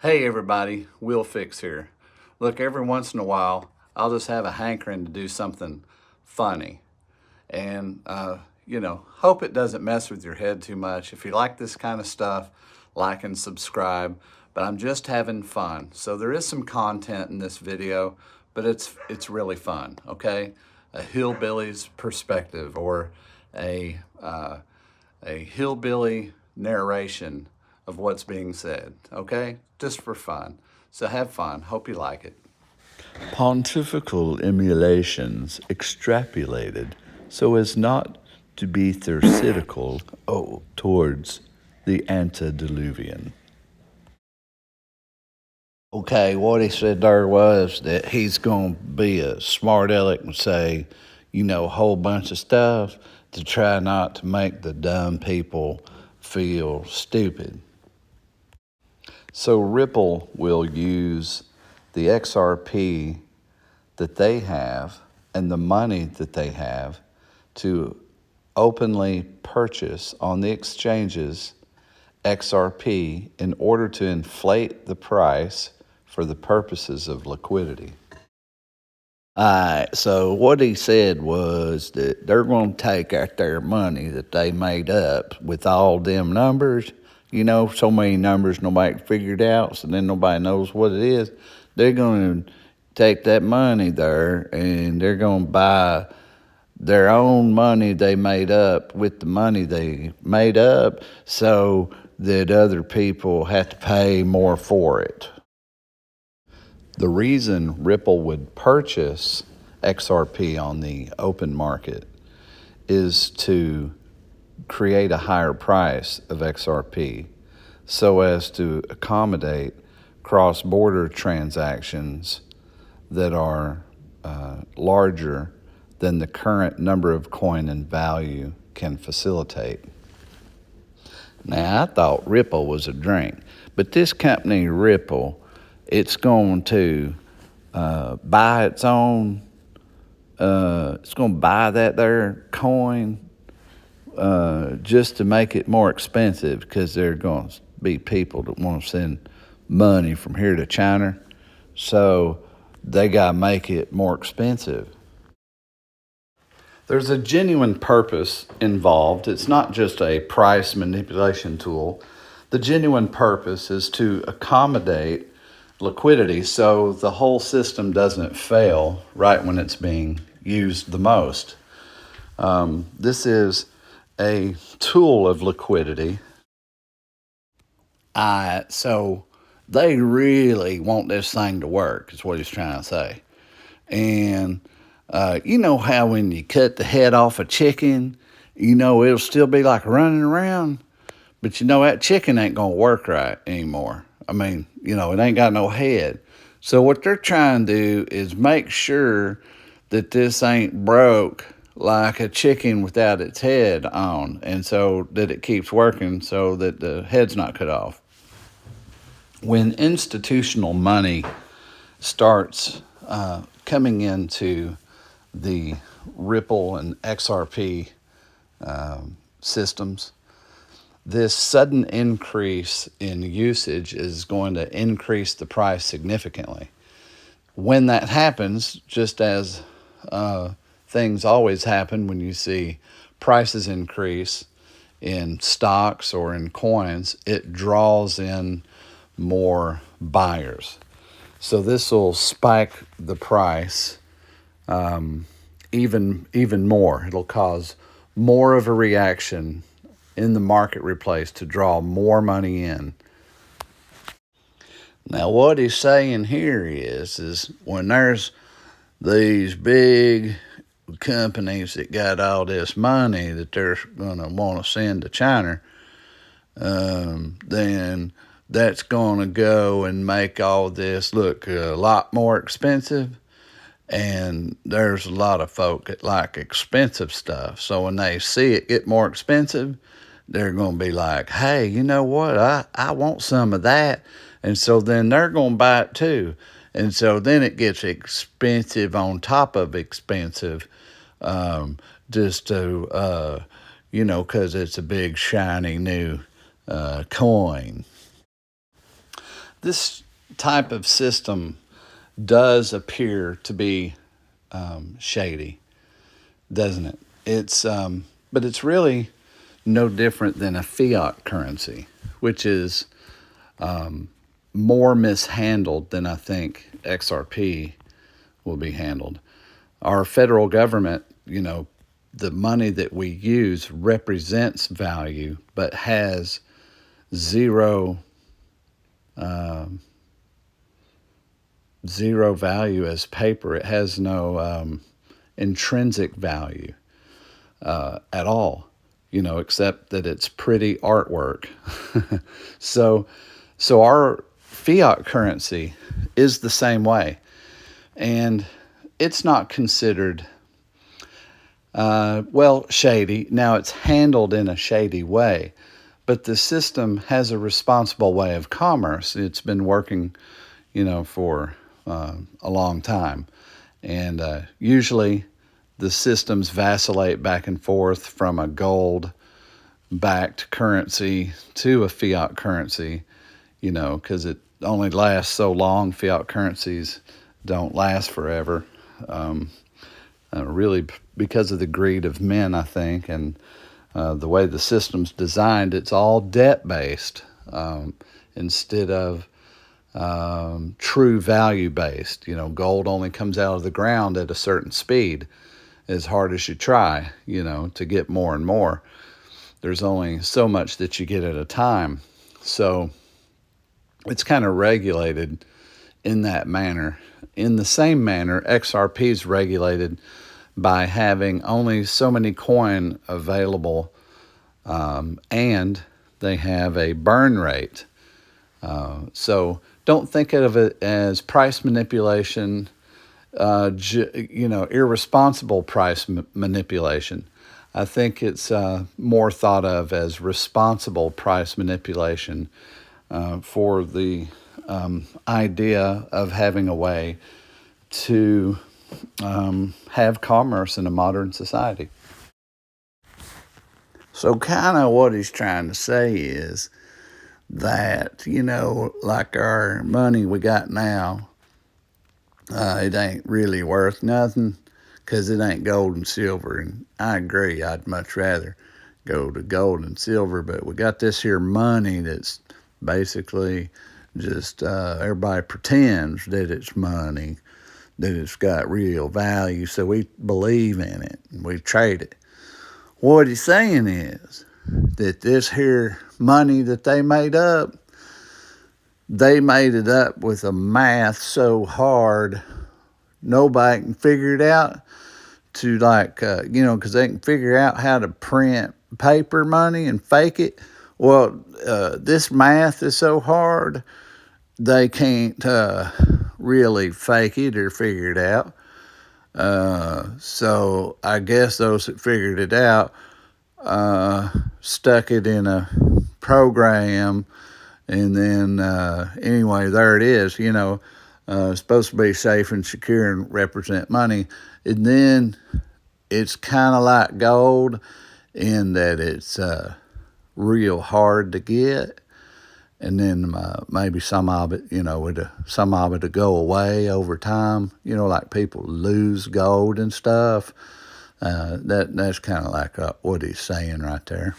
Hey everybody, Will Fix here. Look, every once in a while, I'll just have a hankering to do something funny. And, hope it doesn't mess with your head too much. If you like this kind of stuff, like and subscribe. But I'm just having fun. So there is some content in this video, but it's really fun, okay? A hillbilly's perspective or a, uh, a hillbilly narration of what's being said, okay? Just for fun. So have fun. Hope you like it. Pontifical emulations extrapolated so as not to be Thucydical towards the antediluvian. Okay, what he said there was that he's going to be a smart aleck and say, a whole bunch of stuff to try not to make the dumb people feel stupid. So Ripple will use the XRP that they have and the money that they have to openly purchase on the exchanges XRP in order to inflate the price for the purposes of liquidity. All right, so what he said was that they're going to take out their money that they made up with all them numbers, so many numbers nobody figured out, so then nobody knows what it is. They're going to take that money there and they're going to buy their own money they made up with the money they made up so that other people have to pay more for it. The reason Ripple would purchase XRP on the open market is to create a higher price of XRP so as to accommodate cross-border transactions that are larger than the current number of coin and value can facilitate. Now, I thought Ripple was a drink, but this company, Ripple, it's going to buy its own, it's going to buy that there coin just to make it more expensive because there are going to be people that want to send money from here to China. So they got to make it more expensive. There's a genuine purpose involved. It's not just a price manipulation tool. The genuine purpose is to accommodate liquidity so the whole system doesn't fail right when it's being used the most. This is a tool of liquidity. So they really want this thing to work, is what he's trying to say. And you know how when you cut the head off a chicken, it'll still be like running around, but that chicken ain't gonna work right anymore. I mean, it ain't got no head. So what they're trying to do is make sure that this ain't broke like a chicken without its head on, and so that it keeps working so that the head's not cut off. When institutional money starts coming into the Ripple and XRP systems, this sudden increase in usage is going to increase the price significantly. When that happens, just as things always happen when you see prices increase in stocks or in coins, it draws in more buyers. So this will spike the price even more. It'll cause more of a reaction in the marketplace to draw more money in. Now, what he's saying here is when there's these big companies that got all this money that they're going to want to send to China, then that's going to go and make all this look a lot more expensive. And there's a lot of folk that like expensive stuff. So when they see it get more expensive, they're going to be like, hey, you know what? I want some of that. And so then they're going to buy it too. And so then it gets expensive on top of expensive, just to, because it's a big, shiny new coin. this type of system does appear to be shady, doesn't it? But it's really no different than a fiat currency, which is more mishandled than I think XRP will be handled. Our federal government, the money that we use represents value, but has zero value as paper. It has no intrinsic value at all, except that it's pretty artwork. So our fiat currency is the same way, and it's not considered shady. Now, it's handled in a shady way, but the system has a responsible way of commerce. It's been working, for a long time. And usually the systems vacillate back and forth from a gold-backed currency to a fiat currency, because it only lasts so long. Fiat currencies don't last forever. Really because of the greed of men, I think, and the way the system's designed, it's all debt-based instead of true value-based. Gold only comes out of the ground at a certain speed, as hard as you try, to get more and more. There's only so much that you get at a time. So it's kind of regulated in that manner. In the same manner, XRP is regulated by having only so many coin available, and they have a burn rate. So don't think of it as price manipulation, irresponsible price manipulation. I think it's more thought of as responsible price manipulation for the idea of having a way to have commerce in a modern society. So kind of what he's trying to say is that, like our money we got now, it ain't really worth nothing because it ain't gold and silver. And I agree, I'd much rather go to gold and silver, but we got this here money that's basically just everybody pretends that it's money, that it's got real value, so we believe in it and we trade it. What he's saying is that this here money that they made it up with a math so hard nobody can figure it out to because they can figure out how to print paper money and fake it. Well, this math is so hard they can't really fake it or figure it out. So I guess those that figured it out stuck it in a program, and then anyway, there it is. It's supposed to be safe and secure and represent money, and then it's kind of like gold in that it's real hard to get. And then maybe some of it, some of it will go away over time. Like people lose gold and stuff. That's kind of like what he's saying right there.